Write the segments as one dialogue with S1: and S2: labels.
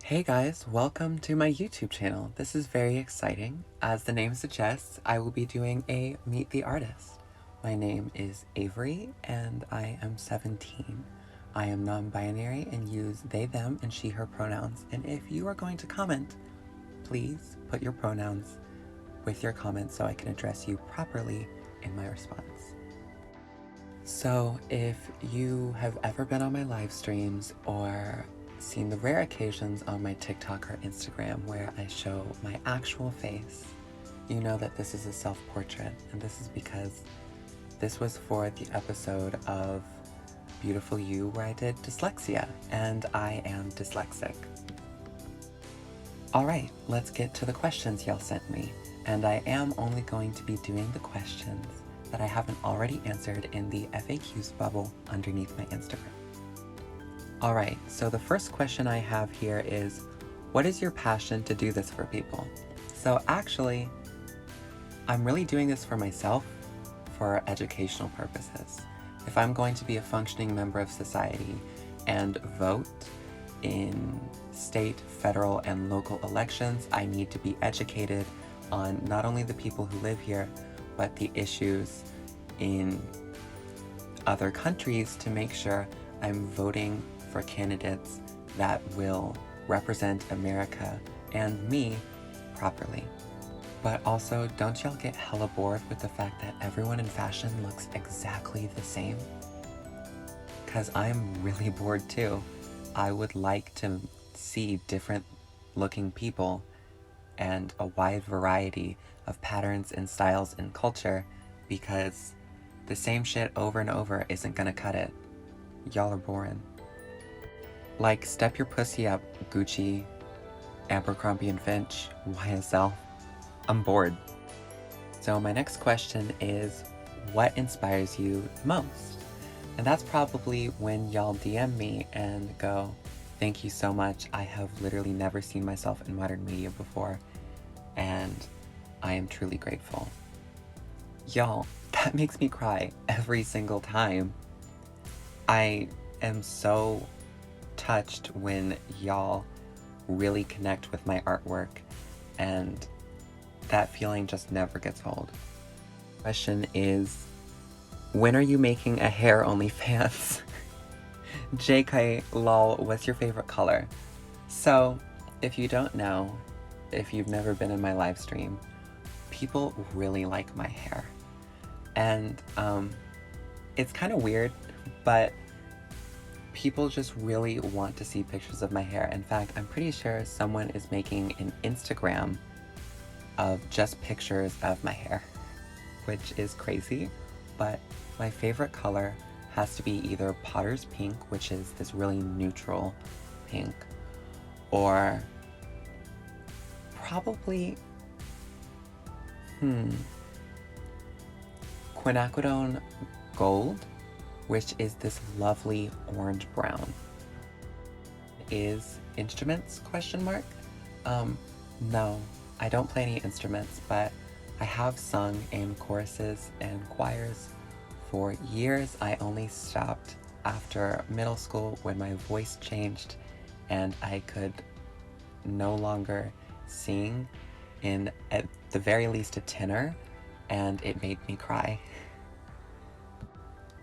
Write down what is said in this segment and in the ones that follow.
S1: Hey guys, welcome to my YouTube channel. This is very exciting. As the name suggests, I will be doing a Meet the Artist. My name is Avery and I am 17. I am non-binary and use they, them, and she, her pronouns. And if you are going to comment, please put your pronouns with your comments so I can address you properly in my response. So if you have ever been on my live streams or seen the rare occasions on my TikTok or Instagram where I show my actual face, you know that this is a self-portrait, and this is because this was for the episode of Beautiful You where I did dyslexia, and I am dyslexic. Alright, let's get to the questions y'all sent me, and I am only going to be doing the questions that I haven't already answered in the FAQs bubble underneath my Instagram. Alright, so the first question I have here is, what is your passion to do this for people? So actually, I'm really doing this for myself, for educational purposes. If I'm going to be a functioning member of society and vote in state, federal, and local elections, I need to be educated on not only the people who live here, but the issues in other countries to make sure I'm voting for candidates that will represent America and me properly. But also, don't y'all get hella bored with the fact that everyone in fashion looks exactly the same? Because I'm really bored too. I would like to see different looking people and a wide variety of patterns and styles and culture, because the same shit over and over isn't gonna cut it. Y'all are boring. Like, step your pussy up, Gucci, Abercrombie & Fitch, YSL. I'm bored. So my next question is, what inspires you most? And that's probably when y'all DM me and go, thank you so much, I have literally never seen myself in modern media before, and I am truly grateful. Y'all, that makes me cry every single time. I am so touched when y'all really connect with my artwork, and that feeling just never gets old. Question is, when are you making a hair OnlyFans? JK, lol, what's your favorite color? So, if you don't know, if you've never been in my live stream, people really like my hair. And it's kind of weird, but people just really want to see pictures of my hair. In fact, I'm pretty sure someone is making an Instagram of just pictures of my hair, which is crazy, but my favorite color has to be either Potter's Pink, which is this really neutral pink, or probably, quinacridone Gold, which is this lovely orange brown. Is instruments, question mark? No, I don't play any instruments, but I have sung in choruses and choirs for years. I only stopped after middle school when my voice changed and I could no longer sing in, at the very least, a tenor, and it made me cry.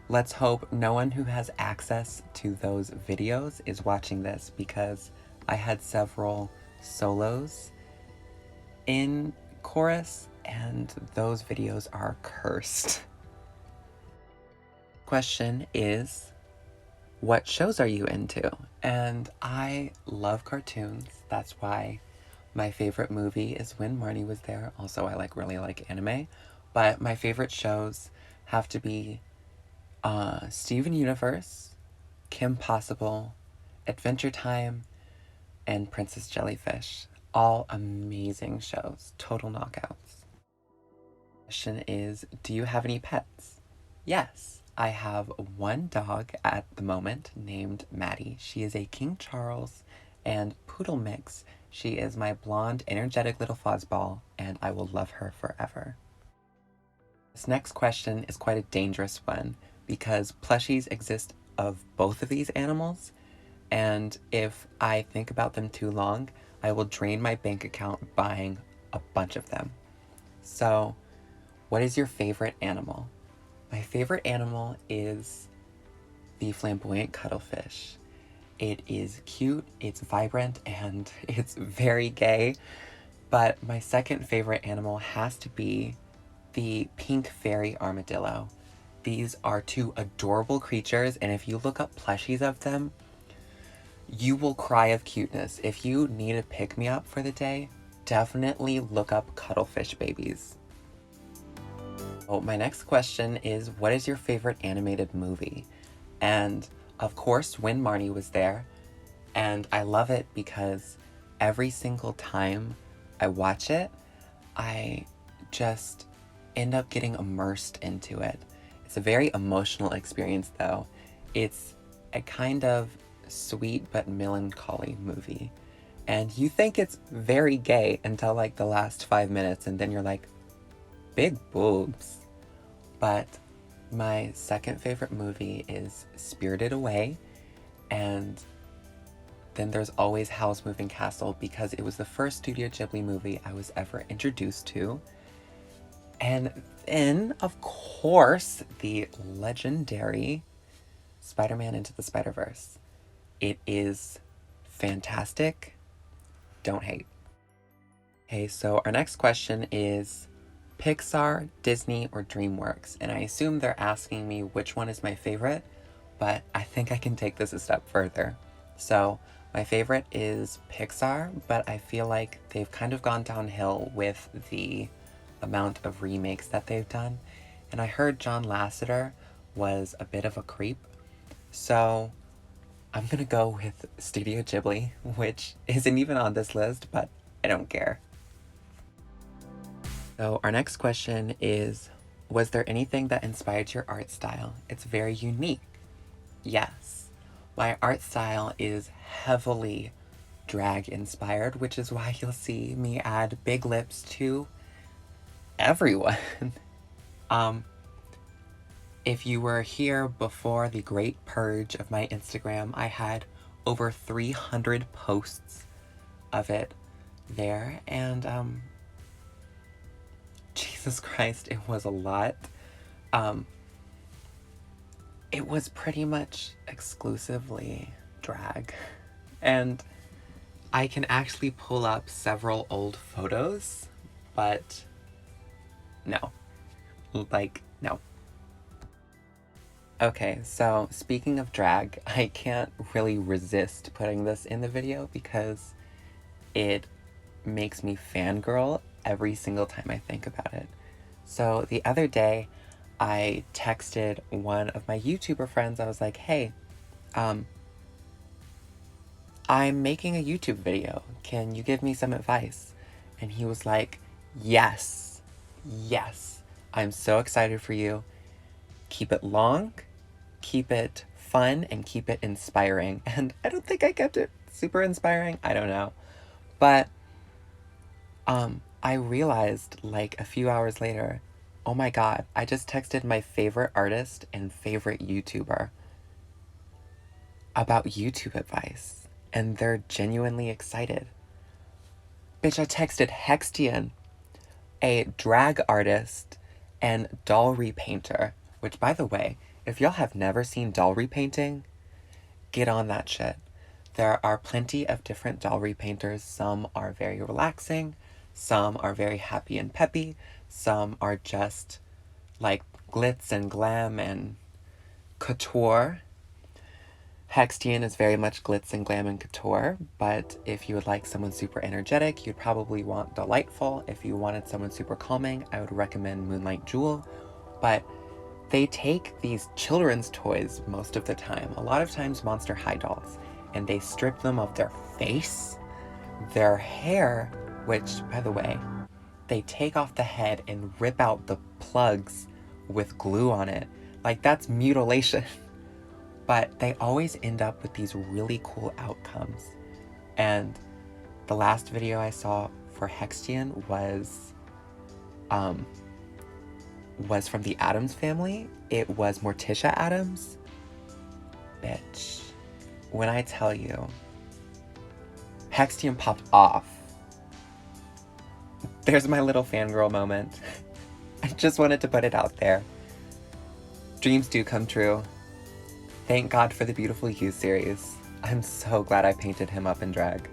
S1: Let's hope no one who has access to those videos is watching this, because I had several solos in chorus and those videos are cursed. Question is, what shows are you into? And I love cartoons. That's why my favorite movie is When Marnie Was There. Also, I really like anime, but my favorite shows have to be Steven Universe, Kim Possible, Adventure Time, and Princess Jellyfish. All amazing shows, total knockouts. Question is, do you have any pets? Yes, I have one dog at the moment named Maddie. She is a King Charles and Poodle mix. She is my blonde, energetic little fuzzball, and I will love her forever. This next question is quite a dangerous one, because plushies exist of both of these animals, And if I think about them too long, I will drain my bank account buying a bunch of them. So, what is your favorite animal? My favorite animal is the flamboyant cuttlefish. It is cute, it's vibrant, and it's very gay. But my second favorite animal has to be the pink fairy armadillo. These are two adorable creatures, and if you look up plushies of them, you will cry of cuteness. If you need a pick-me-up for the day, definitely look up cuttlefish babies. Oh, my next question is, what is your favorite animated movie? And of course, When Marnie Was There, and I love it because every single time I watch it, I just end up getting immersed into it. It's a very emotional experience, though. It's a kind of sweet but melancholy movie. And you think it's very gay until like the last 5 minutes, and then you're like, big boobs. But my second favorite movie is Spirited Away, and then there's always Howl's Moving Castle because it was the first Studio Ghibli movie I was ever introduced to. And then, of course, the legendary Spider-Man Into the Spider-Verse. It is fantastic. Don't hate. Okay, so our next question is Pixar, Disney, or DreamWorks? And I assume they're asking me which one is my favorite, but I think I can take this a step further. So my favorite is Pixar, but I feel like they've kind of gone downhill with the amount of remakes that they've done. And I heard John Lasseter was a bit of a creep. So I'm gonna go with Studio Ghibli, which isn't even on this list, but I don't care. So our next question is, was there anything that inspired your art style? It's very unique. Yes. My art style is heavily drag inspired, which is why you'll see me add big lips to everyone. If you were here before the great purge of my Instagram, I had over 300 posts of it there, and Jesus Christ, it was a lot. It was pretty much exclusively drag. And I can actually pull up several old photos, but no. Like, no. Okay, so speaking of drag, I can't really resist putting this in the video because it makes me fangirl every single time I think about it. So the other day, I texted one of my YouTuber friends. I was like, hey, I'm making a YouTube video. Can you give me some advice? And he was like, yes, I'm so excited for you. Keep it long, keep it fun, and keep it inspiring. And I don't think I kept it super inspiring. I don't know. But I realized like a few hours later, oh my God, I just texted my favorite artist and favorite YouTuber about YouTube advice, and they're genuinely excited. Bitch, I texted Hextian, a drag artist and doll repainter, which, by the way, if y'all have never seen doll repainting, get on that shit. There are plenty of different doll repainters. Some are very relaxing, some are very happy and peppy, some are just like glitz and glam and couture. Hextian is very much glitz and glam and couture, but if you would like someone super energetic, you'd probably want Delightful. If you wanted someone super calming, I would recommend Moonlight Jewel. But they take these children's toys most of the time, a lot of times Monster High dolls, and they strip them of their face, their hair, which, by the way, they take off the head and rip out the plugs with glue on it. Like, that's mutilation. But they always end up with these really cool outcomes. And the last video I saw for Hextian was from the Addams Family. It was Morticia Addams. Bitch. when I tell you, Hextium popped off. There's my little fangirl moment. I just wanted to put it out there. Dreams do come true. Thank God for the Beautiful You series. I'm so glad I painted him up in drag.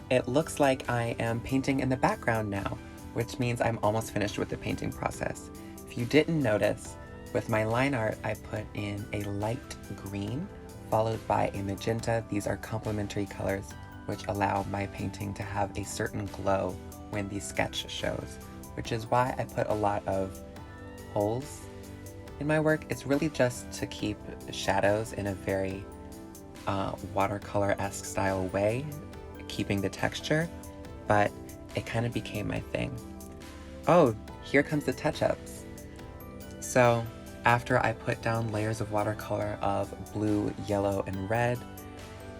S1: It looks like I am painting in the background now, which means I'm almost finished with the painting process. If you didn't notice, with my line art, I put in a light green followed by a magenta. These are complementary colors which allow my painting to have a certain glow when the sketch shows, which is why I put a lot of holes in my work. It's really just to keep shadows in a very watercolor-esque style way, keeping the texture, but it kind of became my thing. Oh, here comes the touch-ups. So after I put down layers of watercolor of blue, yellow, and red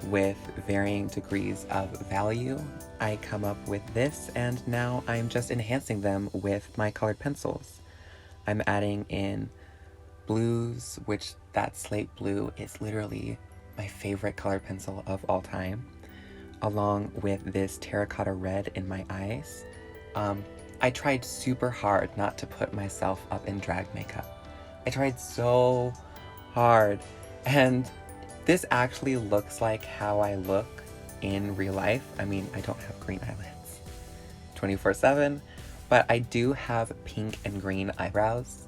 S1: with varying degrees of value, I come up with this, and now I'm just enhancing them with my colored pencils. I'm adding in blues, which that slate blue is literally my favorite colored pencil of all time, along with this terracotta red in my eyes. I tried super hard not to put myself up in drag makeup. I tried so hard, and this actually looks like how I look in real life. I mean, I don't have green eyelids 24/7, but I do have pink and green eyebrows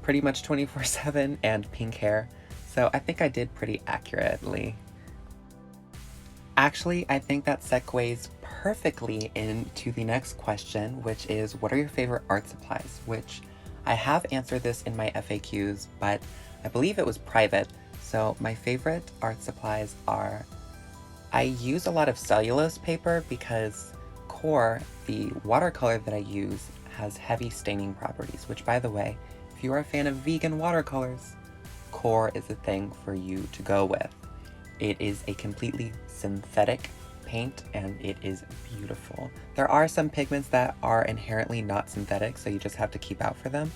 S1: pretty much 24/7 and pink hair, so I think I did pretty accurately. Actually, I think that segues perfectly into the next question, which is, what are your favorite art supplies? Which I have answered this in my FAQs, but I believe it was private. So my favorite art supplies are, I use a lot of cellulose paper because Core, the watercolor that I use, has heavy staining properties, which, by the way, if you are a fan of vegan watercolors, Core is the thing for you to go with. It is a completely synthetic paint, and it is beautiful. There are some pigments that are inherently not synthetic, so you just have to keep out for them,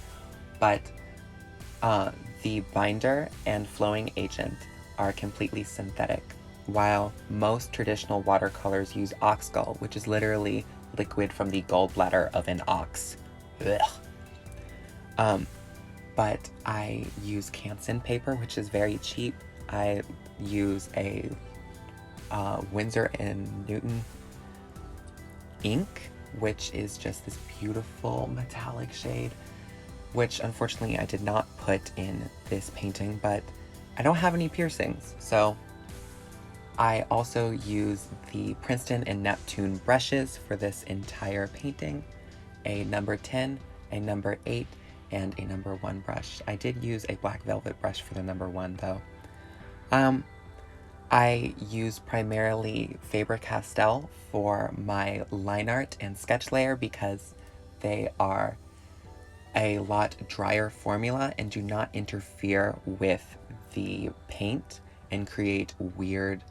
S1: but the binder and flowing agent are completely synthetic, while most traditional watercolors use oxgall, which is literally liquid from the gallbladder of an ox. Ugh. But I use Canson paper, which is very cheap. I use a Winsor & Newton ink, which is just this beautiful metallic shade, which unfortunately I did not put in this painting, but I don't have any piercings, so I also use the Princeton and Neptune brushes for this entire painting, a number 10, a number 8, and a number 1 brush. I did use a black velvet brush for the number 1 though. I use primarily Faber-Castell for my line art and sketch layer because they are a lot drier formula and do not interfere with the paint and create weird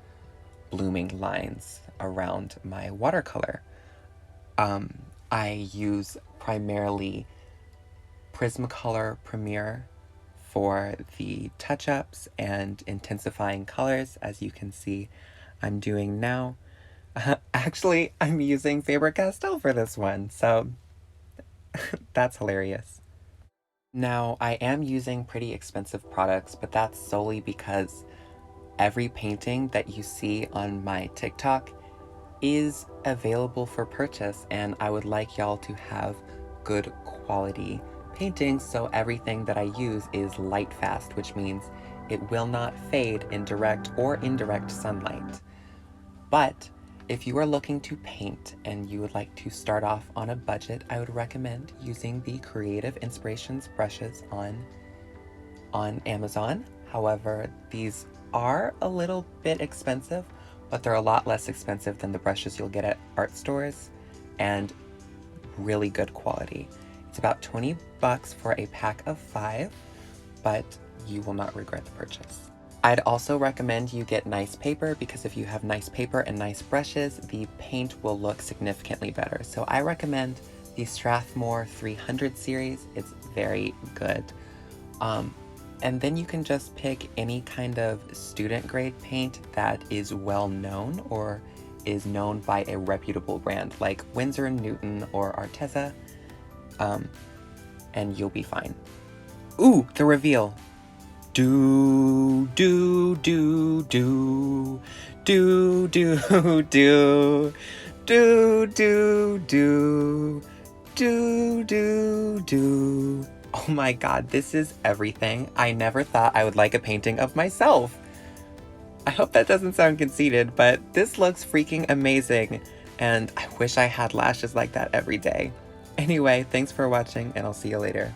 S1: blooming lines around my watercolor. I use primarily Prismacolor Premier for the touch-ups and intensifying colors, as you can see I'm doing now. Actually, I'm using Faber-Castell for this one, so that's hilarious. Now, I am using pretty expensive products, but that's solely because every painting that you see on my TikTok is available for purchase, and I would like y'all to have good quality paintings, so everything that I use is light fast, which means it will not fade in direct or indirect sunlight. But if you are looking to paint and you would like to start off on a budget, I would recommend using the Creative Inspirations brushes on Amazon. However, these are a little bit expensive, but they're a lot less expensive than the brushes you'll get at art stores, and really good quality. It's about 20 bucks for a pack of 5, but you will not regret the purchase. I'd also recommend you get nice paper, because if you have nice paper and nice brushes, the paint will look significantly better. So I recommend the Strathmore 300 series. It's very good. And then you can just pick any kind of student grade paint that is well known or is known by a reputable brand like Winsor & Newton or Arteza, and you'll be fine. Ooh, the reveal. Do, do, do, do, do, do, do, do, do, do, do, do, do. Oh my god, this is everything. I never thought I would like a painting of myself. I hope that doesn't sound conceited, but this looks freaking amazing, and I wish I had lashes like that every day. Anyway, thanks for watching, and I'll see you later.